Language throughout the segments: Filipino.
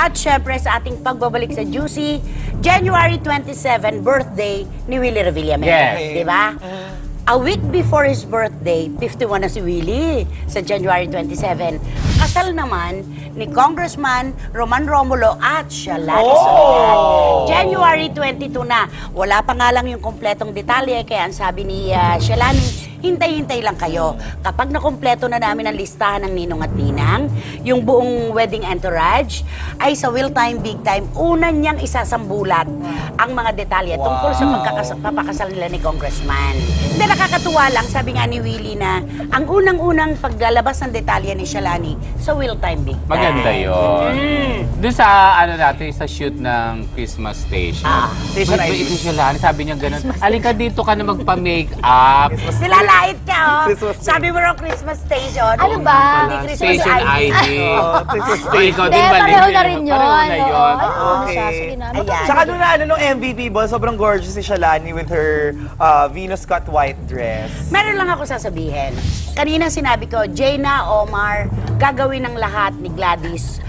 At syempre sa ating pagbabalik sa Juicy, January 27, birthday ni Willie Revillame. Yes. Di ba? A week before his birthday, 51 na si Willie sa January 27. Kasal naman ni Congressman Roman Romulo at Shalani Soledad. January 22 na. Wala pa nga lang yung kompletong detalye, kaya ang sabi ni Shalani, hintay-hintay lang kayo. Kapag nakompleto na namin ang listahan ng ninong at ninang, yung buong wedding entourage, ay sa Will Time, Big Time, unan niyang isasambulat ang mga detalye tungkol sa papakasal nila ni Congressman. Hindi, nakakatuwa lang, sabi nga ni Willie na ang unang-unang paglalabas ng detalye ni Shalani sa Will Time, Big Time. Maganda yun. Doon sa, ano natin, sa shoot ng Christmas Station. Station ID. Ito siya lang, sabi niya gano'n, alika dito ka na magpa-make-up. Nilalait ka, oh. Christmas Sabi mo raw Christmas Station. Ano ba? Hindi Christmas Station ID. Christmas Oh, ikaw din Hindi, ba? pareho na rin yun. Pareho na yun. Okay. Sige na. Ayan. Tsaka doon na nung MVP ball, sobrang gorgeous si Shalani with her Venus cut white dress. Meron lang ako sasabihin. Kanina sinabi ko, Jaina, Omar, gagawin ng lahat ni Gladys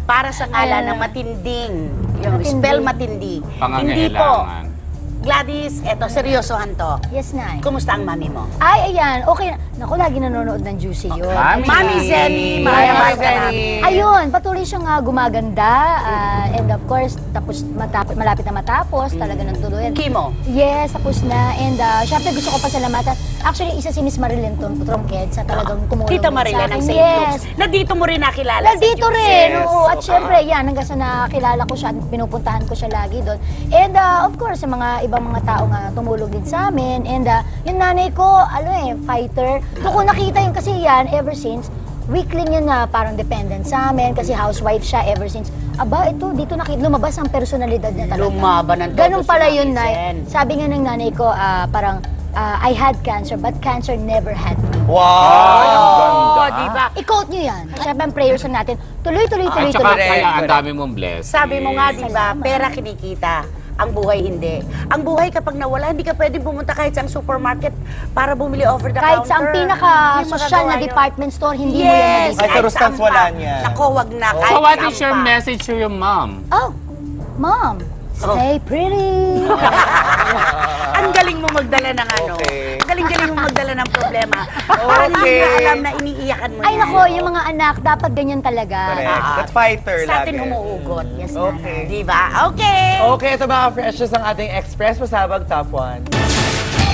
para sa ngalan ng matinding, yung Matindi. spell matindi. Hindi po. Pangangailangan. Gladys, eto, seryosohan to. Yes, Nay. Kumusta ang mami mo? Ay, ayan. Okay. Naku, lagi nanonood ng Juicy yun. Mami Zenny, Mami Maya Zenny. Ayun, patuloy siyang gumaganda. And of course, tapos malapit na matapos, talaga ng tuluyan. Kimo. Yes, tapos na. And syempre gusto ko pasalamatan. Actually, isa si Miss Marilyn Trongked sa talagang tumulong Tita din Marilyn sa ng akin. St. Yes. Luke's. Nandito mo rin nakilala Nandito sa rin, Yes. oo. At syempre, yan, hanggang sa nakilala ko siya, pinupuntahan ko siya lagi doon. And of course, sa mga ibang mga tao nga tumulong din sa amin. And yung nanay ko, fighter. Doon ko nakita yun kasi yan, ever since, weakling yun na parang dependent sa amin kasi housewife siya ever since. Aba, ito, dito lumabas ang personalidad niya talaga. Lumaban ng todo Ganun si pala Mami yun, Nay. Zen. Sabi nga ng nanay ko, parang, I had cancer, but cancer never had me. Wow! Oo, di ba? I-quote nyo yan. Siyempre, ang prayers natin, tuloy. At saka kaya ang dami mong blessing. Sabi mo nga, di ba, Salamat. pera kinikita. Ang buhay hindi. Ang buhay kapag nawala, hindi ka pwedeng pumunta kahit sa supermarket para bumili over the Kahit counter. sa ang pinaka-social Hindi na magagawa yun. department store, hindi mo yan Yes! mabibili. Ay, sa Rustans wala niya. Nako, wag na. So Kahit what is your saan pa. message to your mom? Oh, Mom, stay pretty. Ang galing mo magdala ng ano. Okay. Ang galing mo magdala ng problema. Parang hindi Okay. na alam na iniiyakan mo Ay yan. nako, yung mga anak, dapat ganyan talaga. Correct. That fighter Sa atin lagi. humuugot. Yes, Okay. Di ba? Okay. Okay, ito mga precious ang ating Express Pasabag Top 1.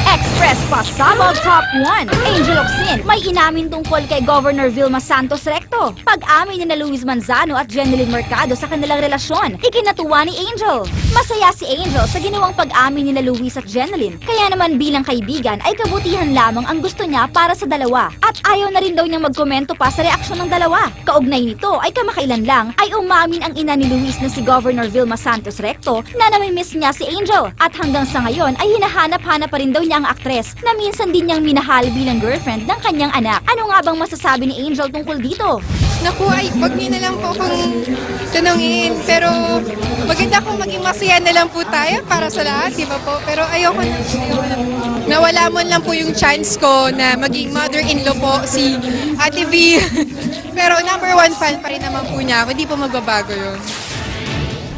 Express Pasabog Top 1. Angel Oxin, may inamin tungkol kay Governor Vilma Santos Recto. Pag-amin ni na Luis Manzano at Jeneline Mercado sa kanilang relasyon, ikinatuwa ni Angel. Masaya si Angel sa ginawang pag-amin ni na Luis at Jeneline. Kaya naman bilang kaibigan ay kabutihan lamang ang gusto niya para sa dalawa. At ayaw na rin daw niyang magkomento pa sa reaksyon ng dalawa. Kaugnay nito ay kamakailan lang ay umamin ang ina ni Luis na si Governor Vilma Santos Recto na namimiss niya si Angel. At hanggang sa ngayon ay hinahanap-hanap pa rin daw niya ang aktres na minsan din niyang minahal bilang girlfriend ng kanyang anak. Ano nga bang masasabi ni Angel tungkol dito? Naku, ay, wag niyo na lang po akong tanungin. Pero maganda kung maging masaya na lang po tayo para sa lahat, di ba po? Pero ayoko na. Nawala mo lang po yung chance ko na maging mother-in-law po si Ate V. Pero number 1 fan pa rin naman po niya ako. Hindi po magbabago yun.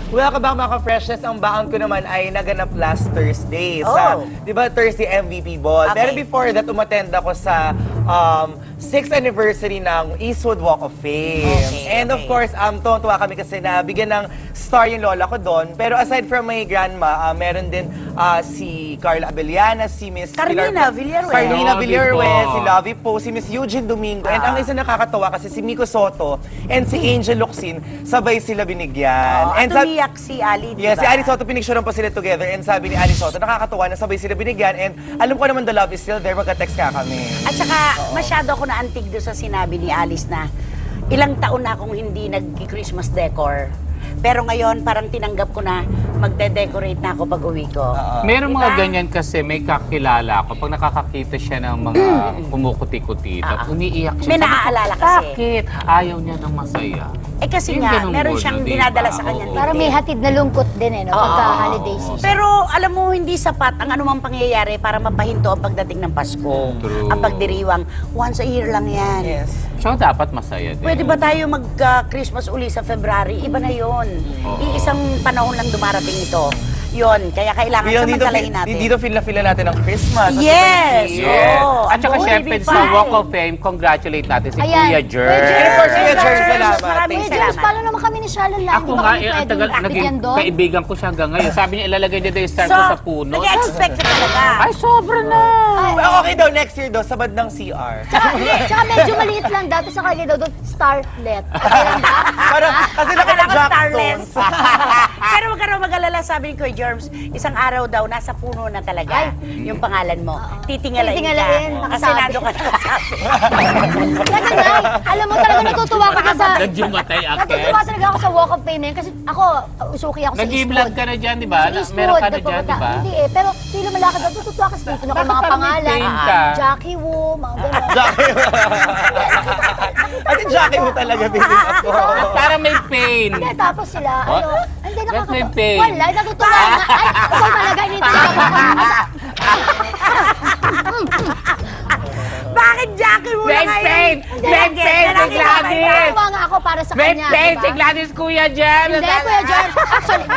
Welcome back mga freshness. Ang baon ko naman ay naganap last Thursday sa, di ba, Thursday MVP Ball. Okay. Pero before that, umattend ako sa 6th anniversary ng Eastwood Walk of Fame. Okay, And of okay. course, tuwa kami kasi nabigyan ng star yung lola ko doon. Pero aside from my grandma, meron din si Carla Abellana, si Miss Carmina Villaruel. Carmina Lovie Villaruel, po. si Lovie po, si Miss Eugene Domingo. And ang isa nakakatawa kasi si Miko Soto and si Angel Locsin, sabay sila binigyan. At sab- umiyak si Ali, di Yes, ba? si Ali Soto, pinicturean pa sila together. And sabi ni Ali Soto, nakakatawa na sabay sila binigyan. And alam ko naman the love is still there, magka-text ka kami. At saka, masyado ako naantig doon sa sinabi ni Alice na ilang taon na akong hindi nag-Christmas decor. Pero ngayon, parang tinanggap ko na magde-decorate na ako pag uwi ko. Meron mga Diba? ganyan kasi may kakilala ko. Pag nakakakita siya ng mga kumukuti-kuti, umiiyak siya. May Sabi ko, naaalala kasi. Bakit? Ayaw niya ng masaya. Eh kasi Yung nga, ganung meron mood, siyang di ba? dinadala sa kanyang Oo. Parang may hatid na lungkot din no? Pagka-holiday season. Pero alam mo, hindi sapat ang anumang pangyayari para mapahinto ang pagdating ng Pasko. True. Ang pagdiriwang. Once a year lang yan. Yes. show dapat masaya din. Pwede ba tayo mag-Christmas uli sa February? Iba na yon. Iisang panahon lang dumarating ito. Yon, kaya kailangan samantalahin natin. Dito feel natin ang Christmas. Yes! Yes. Oo. At saka Will syempre be sa fine. Walk of Fame, congratulate natin si Ayan. Kuya Jer. Kuya Jer. And of course, Kuya Jer, salamat. Maraming Kuya James, salamat. paano naman kami ni Shallow lang? Ako Di ba nga, kami ang pwedeng tagal, active naging yan doon? kaibigan ko siya hanggang ngayon. Sabi niya, ilalagay niya daw yung star ko sa puno. nag-expect ka talaga. Ay, sobra na! Well, okay daw, next year daw, sabad ng CR. Tsaka medyo maliit lang daw. Tapos nakalagay daw doon, starlet. Okay lang ba? Parang, kasi Akala ko naka-Jack starless. Stones. Pero wag ka raw mag-alala, sabi ni Kuya Germs, isang araw daw, nasa puno na talaga yung pangalan mo. Titingalain Titingalain, ka. Kasi nakasabi. nando ka nakasabi. Yan na, alam mo talaga natutuwa ko sa... Nagjumatay Natutuwa talaga ako sa Walk of Fame na yun. Kasi ako, usuki ako sa Nag-i-vlog Eastwood. ka na dyan, di ba? Sa Eastwood, Meron ka na dyan, nagpupunta. di ba? Hindi eh, pero hindi lumalakad ako. Tutuwa kasi dito na Bakit mga parang may pangalan. pain ka? Jackie Wu, mga gano'n. Ate Jackie mo talaga, baby ako. Parang may pain. Hindi, tapos sila, Oh, hindi that's my nakakatawa. pain. Wala, natutuwa nga. Ay, ikaw talaga, hindi talaga. Bakit Jackie mo na May ngayon? pain! May pain si Gladys! Natutuwa nga ako para sa May kanya. pain diba? si Gladys, Kuya Jem! Hindi, Kuya George. Actually,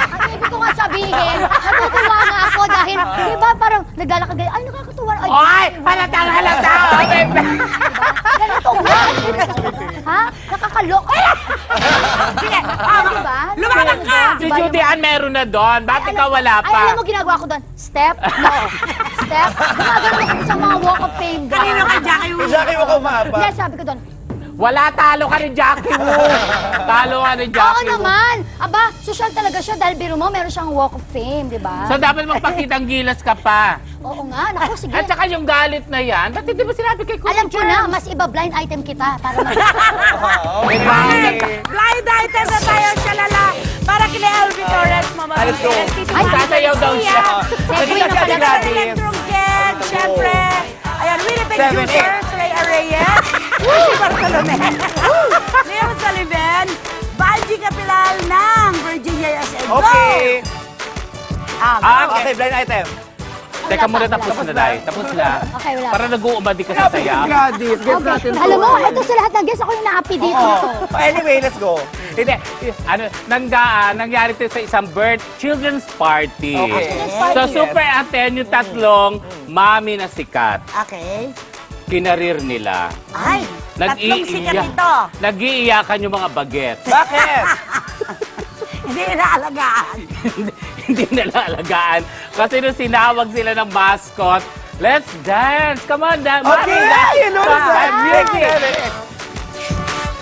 ang ibig ko nga sabihin, natutuwa nga ako dahil, di ba, parang naglalakad ganyan, ay, nakakatuwa. Ay, Oy! Halatang halata! May pain! ganito nga. Ha? Nakakalok. Sige, Di ba? lumaban ka! Si Judy Ann meron na doon. Bakit ikaw wala Ay, alam pa? mo ginagawa ko doon? Step? No. Step? Gumagano ako sa mga walk of fame doon. Kanino kay Jackie mo? Kay Jackie mo kumapa. Hindi, sabi ko doon, Wala, talo ka ni Jackie Wu! Talo ka ni oo Jackie Wu. naman. Aba, social talaga siya dahil biro mo, meron siyang walk of fame, di ba? So dapat magpakitang gilas ka pa. Oo nga, naku, sige. At saka yung galit na yan, ba't hindi mo sinabi kay Kuya Alam ko na, mas iba blind item kita para Bakit? Blind item na tayo, shalala. Para kina Elvin Torres, Mama. Let's go. Ay, sasayaw daw siya. Seguin na pala. Gladys. Electrum Ken, syempre. Ayan, Winnipeg 7-8. Juniors, Ray Arreyes, si Bartolome, Leo Sullivan, Balji Capilal ng Virginia USA. Go! Okay. Okay. Okay, blind item. Teka muna, Wala tapos pa. na, Day. Tapos na. Okay, wala. Para nag-uumadi ka sa saya. Gladys, guess Okay. natin to. Alam mo, ito sa lahat ng guest, ako yung naapi dito. Oh. Anyway, let's go. Hindi, nangyari ito sa isang children's party. Okay. Children's party. So, super attend yung tatlong mami na sikat. Okay. Kinarir nila. Ay, tatlong sikat ito. Nag-iiyakan yung mga bagets. Bakit? Hindi inaalagaan. Hindi nalalagaan. Kasi nung sinawag sila ng mascot, let's dance! Come on, dance! Okay, you know that.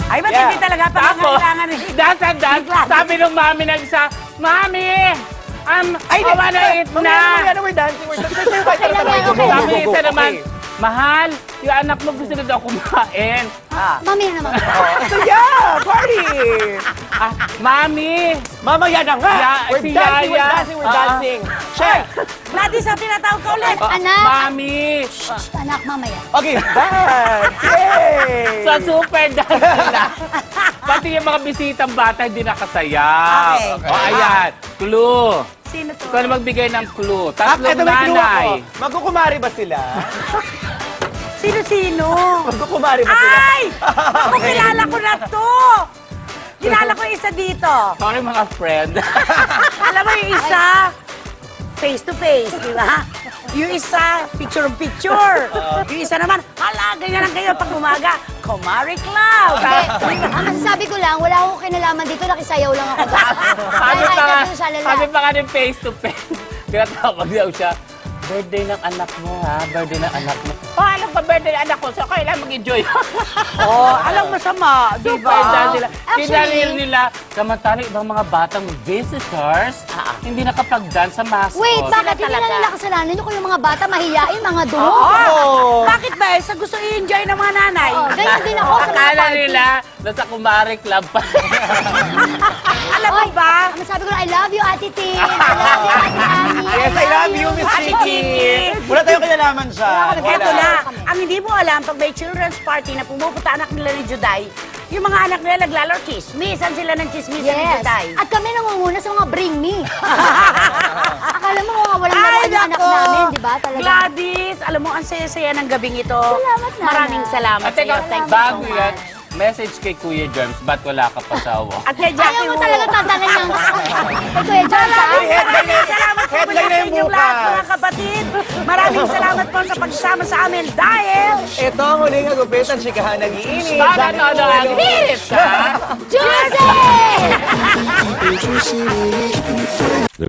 Ay, matindi Yeah. talaga. Tapos, Pangangailangan eh. dance and dance. Sabi nung mami na isa, Mami! I wanna eat Mamaya na! na, we're dancing. We're dancing. Okay lang yan, okay. Sabi ng isa naman, Mahal, yung anak mo gusto na daw kumain. Mamaya naman. So yeah, party! Mami! Mamaya na nga! Ya, We're si dancing, we're Yaya. dancing, we're dancing. Check! Gladys, ang tinatawag ka ulit. Anak. Mami! Anak, mamaya. Okay, dance! Yay! Sa super dance nila. Pati yung mga bisitang bata hindi nakasayaw. Okay. O ayan, clue. Sino to? Ikaw na magbigay ng clue. Eto, Tatlong may clue nanay. ako. Magkukumari ba sila? Sino? Magkukumari ba sila? Ay! Ako kilala ko na to! Kilala ko yung isa dito. Sorry mga friend. Alam mo yung isa, face to face, di ba? Yung isa, picture in picture. Yung isa naman, hala, ganyan lang kayo pag umaga. Kumari Club. Ang masasabi ko lang, wala akong kinalaman dito, nakisayaw lang ako. Sabi pa nga ng face to face. Tinatawag daw siya, birthday ng anak mo ha, birthday ng anak mo. Alam pa birthday ng anak ko, so kailangan mag-enjoy. Oh, alam masama, di Super ba? dance nila. Actually- Kinaril nila, samantalang ibang mga batang visitors, hindi nakapag-dance sa mascot. Wait, bakit hindi talaga. na nila kasalanan nyo kung yung mga bata mahiyain, mga duro? Oh! Bakit ba? Sa gusto i-enjoy ng mga nanay. Oo, ganyan din ako sa mga Akala party. nila, nasa Kumari Club pa. Alam mo ba? Ang sabi ko lang, I love you, Ate Tin. I love you, Ate Ami. Yes, I love you, Miss Ate Chiki. Chiki. Wala tayong kinalaman siya. Eto na, ang hindi mo alam, pag may children's party na pumupunta anak nila ni Juday, yung mga anak nila naglalaro chismisan sila ng chismisan ni Yes. Juday. At kami nangunguna sa mga bring me. Akala mo mga walang laruan yung anak namin, di ba? Talaga. Gladys, alam mo, ang saya-saya ng gabing ito. Salamat, Nana. Maraming salamat At teka, sa'yo. Thank you so bago much. yan, message kay Kuya Germs, ba't wala ka pasawa? At kay Jackie Ayaw mo Wu. talaga tatanan ng... Kay Kuya John, Uy, headline Salamat po headline muli na sa yung inyong lahat, bukas. mga kapatid. Maraming salamat po sa pagsama sa amin dahil... Ito ang huling agupit ang chikahan nag-iinit. Sana todo ang hirit, ha? Juicy!